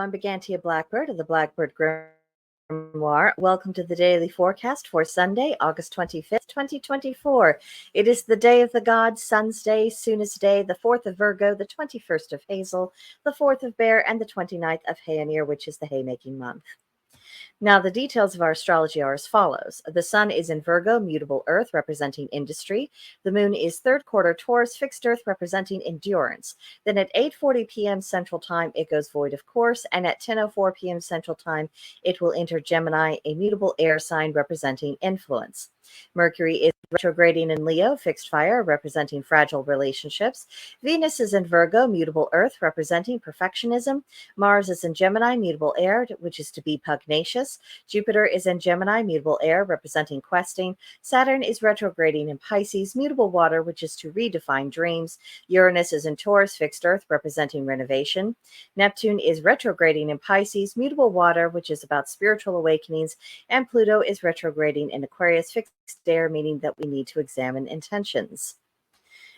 I'm Brigantia Blackbird of the Blackbird Grimoire. Welcome to the daily forecast for Sunday, August 25th, 2024. It is the day of the gods, Sun's day, Soonest day, the 4th of Virgo, the 21st of Hazel, the 4th of Bear, and the 29th of Hayonir, which is the haymaking month. Now, the details of our astrology are as follows. The sun is in Virgo, mutable earth, representing industry. The moon is third quarter Taurus, fixed earth, representing endurance. Then at 8:40 p.m. Central Time, it goes void of course, and at 10:04 p.m. Central Time, it will enter Gemini, a mutable air sign representing influence. Mercury is retrograding in Leo, fixed fire, representing fragile relationships. Venus is in Virgo, mutable earth, representing perfectionism. Mars is in Gemini, mutable air, which is to be pugnacious. Jupiter is in Gemini, mutable air, representing questing. Saturn is retrograding in Pisces, mutable water, which is to redefine dreams. Uranus is in Taurus, fixed earth, representing renovation. Neptune is retrograding in Pisces, mutable water, which is about spiritual awakenings. And Pluto is retrograding in Aquarius, fixed air, meaning that we need to examine intentions.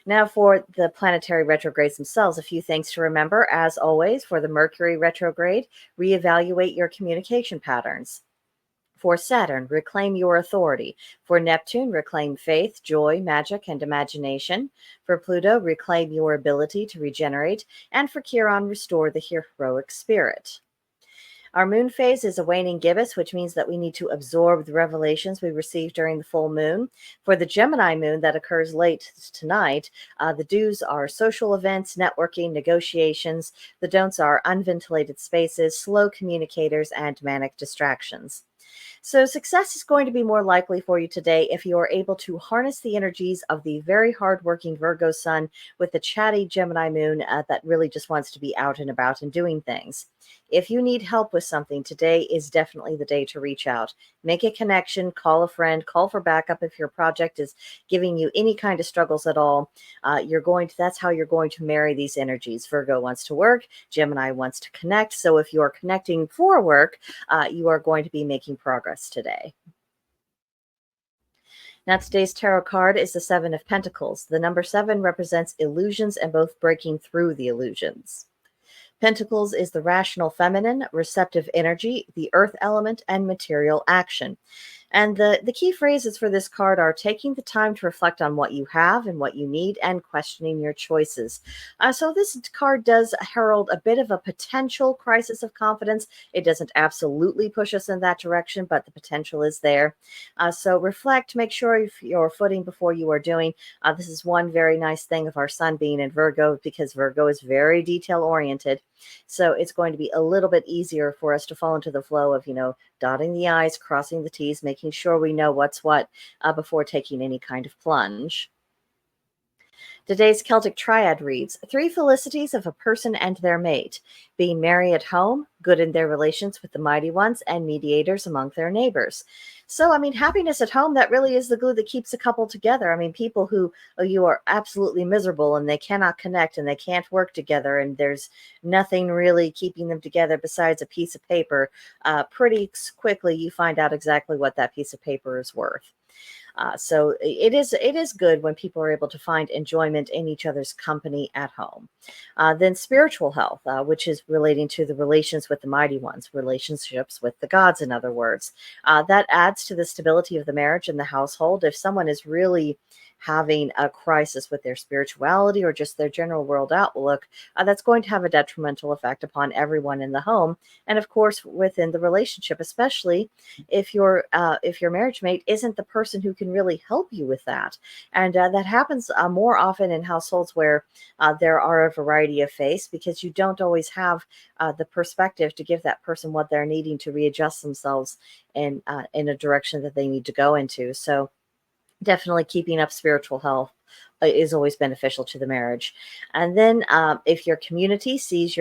Now, for the planetary retrogrades themselves, a few things to remember. As always, for the Mercury retrograde, reevaluate your communication patterns. For Saturn, reclaim your authority. For Neptune, reclaim faith, joy, magic, and imagination. For Pluto, reclaim your ability to regenerate. And for Chiron, restore the heroic spirit. Our moon phase is a waning gibbous, which means that we need to absorb the revelations we receive during the full moon. For the Gemini moon that occurs late tonight, the do's are social events, networking, negotiations. The don'ts are unventilated spaces, slow communicators, and manic distractions. So success is going to be more likely for you today if you are able to harness the energies of the very hardworking Virgo sun with the chatty Gemini moon that really just wants to be out and about and doing things. If you need help with something, today is definitely the day to reach out. Make a connection, call a friend, call for backup if your project is giving you any kind of struggles at all. That's how you're going to marry these energies. Virgo wants to work, Gemini wants to connect. So if you are connecting for work, you are going to be making progress today. Now, today's tarot card is the Seven of Pentacles. The number 7 represents illusions and both breaking through the illusions. Pentacles is the rational feminine, receptive energy, the earth element, and material action. And the key phrases for this card are taking the time to reflect on what you have and what you need and questioning your choices. So this card does herald a bit of a potential crisis of confidence. It doesn't absolutely push us in that direction, but the potential is there. So reflect, make sure you're footing before you are doing. This is one very nice thing of our sun being in Virgo, because Virgo is very detail oriented. So it's going to be a little bit easier for us to fall into the flow of, dotting the I's, crossing the T's, making sure we know what's what before taking any kind of plunge. Today's Celtic Triad reads, 3 felicities of a person and their mate, being merry at home, good in their relations with the mighty ones, and mediators among their neighbors. So, happiness at home, that really is the glue that keeps a couple together. People who you are absolutely miserable and they cannot connect and they can't work together and there's nothing really keeping them together besides a piece of paper, pretty quickly you find out exactly what that piece of paper is worth. So it is good when people are able to find enjoyment in each other's company at home. Then spiritual health, which is relating to the relations with the mighty ones, relationships with the gods, in other words. That adds to the stability of the marriage and the household. If someone is really having a crisis with their spirituality or just their general world outlook, that's going to have a detrimental effect upon everyone in the home. And of course, within the relationship, especially if your marriage mate isn't the person who can really help you with that. And that happens more often in households where there are a variety of faiths, because you don't always have the perspective to give that person what they're needing to readjust themselves in a direction that they need to go into. So definitely keeping up spiritual health is always beneficial to the marriage. And then if your community sees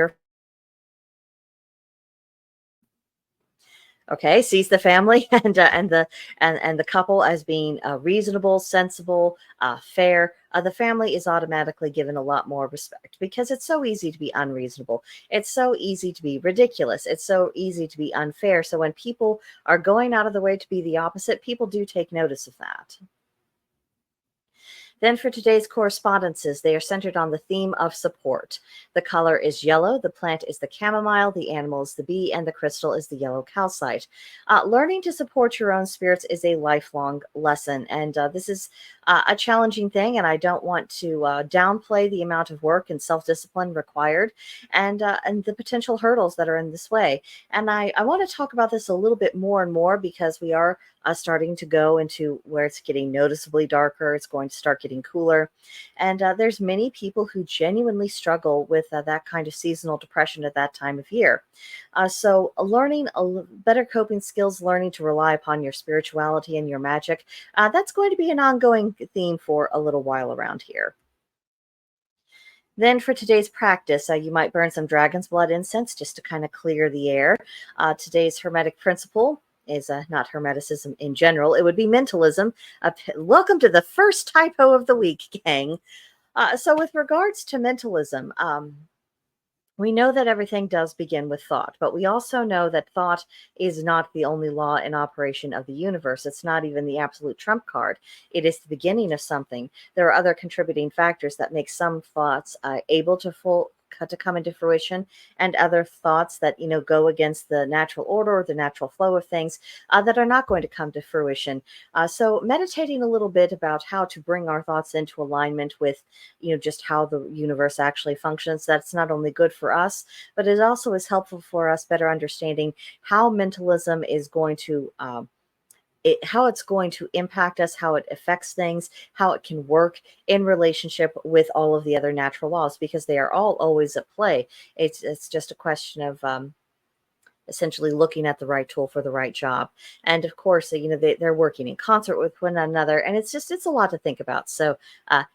sees the family and the couple as being reasonable, sensible, fair, the family is automatically given a lot more respect, because it's so easy to be unreasonable. It's so easy to be ridiculous. It's so easy to be unfair. So when people are going out of the way to be the opposite, people do take notice of that. Then for today's correspondences, they are centered on the theme of support. The color is yellow, the plant is the chamomile, the animal is the bee, and the crystal is the yellow calcite. Learning to support your own spirits is a lifelong lesson, and this is a challenging thing, and I don't want to downplay the amount of work and self-discipline required and the potential hurdles that are in this way. And I want to talk about this a little bit more and more because we are starting to go into where it's getting noticeably darker. It's going to start getting cooler. And there's many people who genuinely struggle with that kind of seasonal depression at that time of year. So learning better coping skills, learning to rely upon your spirituality and your magic, that's going to be an ongoing theme for a little while around here. Then for today's practice, you might burn some dragon's blood incense just to kind of clear the air. Today's hermetic principle is not hermeticism in general. It would be mentalism. Welcome to the first typo of the week, gang. So with regards to mentalism, we know that everything does begin with thought, but we also know that thought is not the only law in operation of the universe. It's not even the absolute trump card. It is the beginning of something. There are other contributing factors that make some thoughts able to come into fruition, and other thoughts that go against the natural order or the natural flow of things that are not going to come to fruition. So meditating a little bit about how to bring our thoughts into alignment with just how the universe actually functions, that's not only good for us, but it also is helpful for us better understanding how mentalism is going to how it's going to impact us, how it affects things, how it can work in relationship with all of the other natural laws, because they are all always at play. It's just a question of essentially looking at the right tool for the right job. And of course, they're working in concert with one another, and it's a lot to think about. So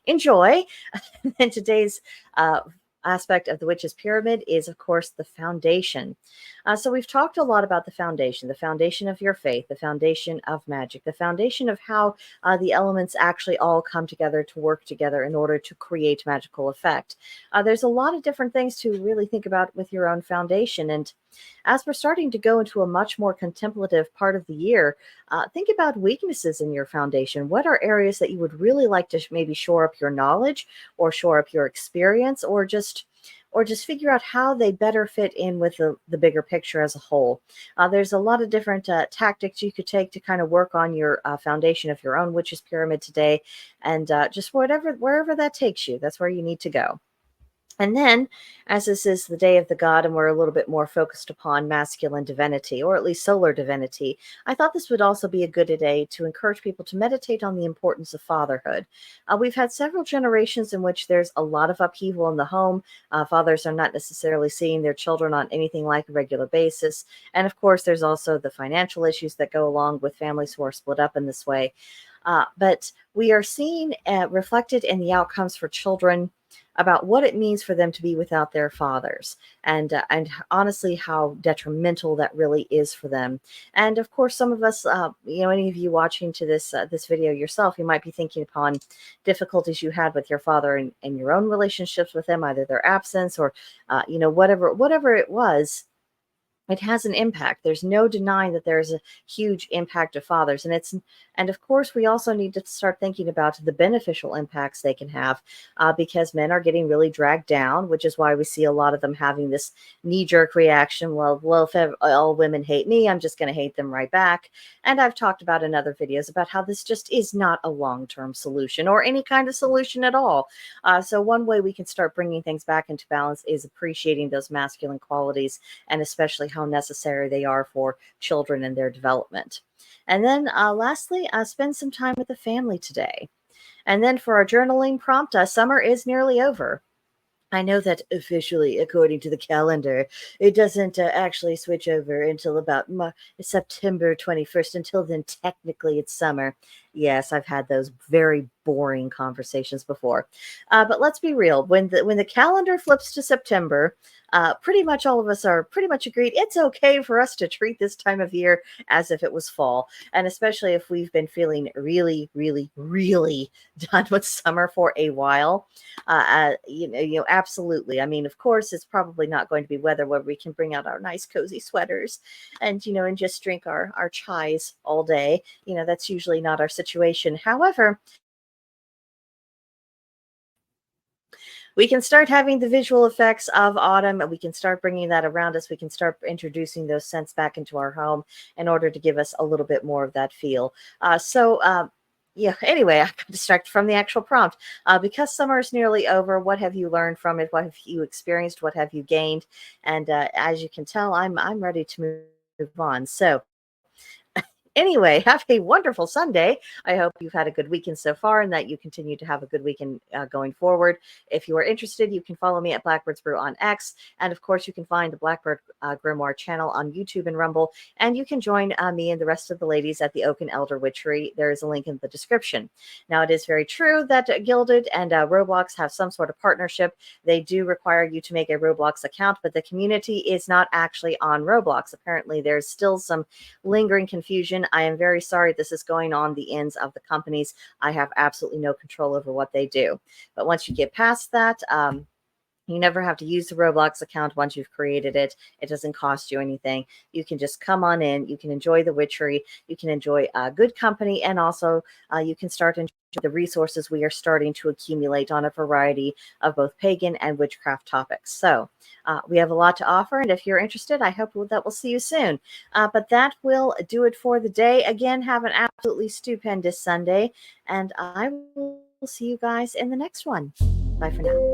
enjoy. And today's aspect of the witch's pyramid is, of course, the foundation. So we've talked a lot about the foundation of your faith, the foundation of magic, the foundation of how the elements actually all come together to work together in order to create magical effect. There's a lot of different things to really think about with your own foundation. And as we're starting to go into a much more contemplative part of the year, think about weaknesses in your foundation. What are areas that you would really like to maybe shore up your knowledge or shore up your experience, or just figure out how they better fit in with the bigger picture as a whole. There's a lot of different tactics you could take to kind of work on your foundation of your own witch's pyramid today, and just wherever that takes you, that's where you need to go. And then, as this is the day of the god and we're a little bit more focused upon masculine divinity, or at least solar divinity, I thought this would also be a good day to encourage people to meditate on the importance of fatherhood. We've had several generations in which there's a lot of upheaval in the home. Fathers are not necessarily seeing their children on anything like a regular basis. And of course, there's also the financial issues that go along with families who are split up in this way. But we are seeing reflected in the outcomes for children about what it means for them to be without their fathers, and honestly how detrimental that really is for them. And of course, some of us, any of you watching to this video yourself, you might be thinking upon difficulties you had with your father and your own relationships with him, either their absence or whatever it was. It has an impact. There's no denying that there's a huge impact of fathers. And of course, we also need to start thinking about the beneficial impacts they can have, because men are getting really dragged down, which is why we see a lot of them having this knee-jerk reaction. Well, if all women hate me, I'm just going to hate them right back. And I've talked about in other videos about how this just is not a long-term solution or any kind of solution at all. So one way we can start bringing things back into balance is appreciating those masculine qualities, and especially how necessary they are for children and their development. And then lastly, spend some time with the family today. And then for our journaling prompt, summer is nearly over. I know that officially, according to the calendar, it doesn't actually switch over until about September 21st. Until then, technically, it's summer. Yes, I've had those very boring conversations before. But let's be real. When the calendar flips to September, pretty much all of us are pretty much agreed it's okay for us to treat this time of year as if it was fall. And especially if we've been feeling really, really, really done with summer for a while. Absolutely. I mean, of course, it's probably not going to be weather where we can bring out our nice cozy sweaters and just drink our chais all day. That's usually not our situation. However, we can start having the visual effects of autumn, and we can start bringing that around us. We can start introducing those scents back into our home in order to give us a little bit more of that feel. Yeah, anyway, I got distracted from the actual prompt. Because summer is nearly over, what have you learned from it? What have you experienced? What have you gained? And as you can tell, I'm ready to move on. So anyway, have a wonderful Sunday. I hope you've had a good weekend so far and that you continue to have a good weekend going forward. If you are interested, you can follow me at Blackbird's Brew on X. And of course, you can find the Blackbird Grimoire channel on YouTube and Rumble. And you can join me and the rest of the ladies at the Oak and Elder Witchery. There is a link in the description. Now, it is very true that Gilded and Roblox have some sort of partnership. They do require you to make a Roblox account, but the community is not actually on Roblox. Apparently, there's still some lingering confusion. I am very sorry this is going on the ends of the companies. I have absolutely no control over what they do. But once you get past that, you never have to use the Roblox account once you've created it. It doesn't cost you anything. You can just come on in. You can enjoy the witchery. You can enjoy good company. And also you can start enjoying the resources we are starting to accumulate on a variety of both pagan and witchcraft topics. So we have a lot to offer. And if you're interested, I hope that we'll see you soon. But that will do it for the day. Again, have an absolutely stupendous Sunday. And I will see you guys in the next one. Bye for now.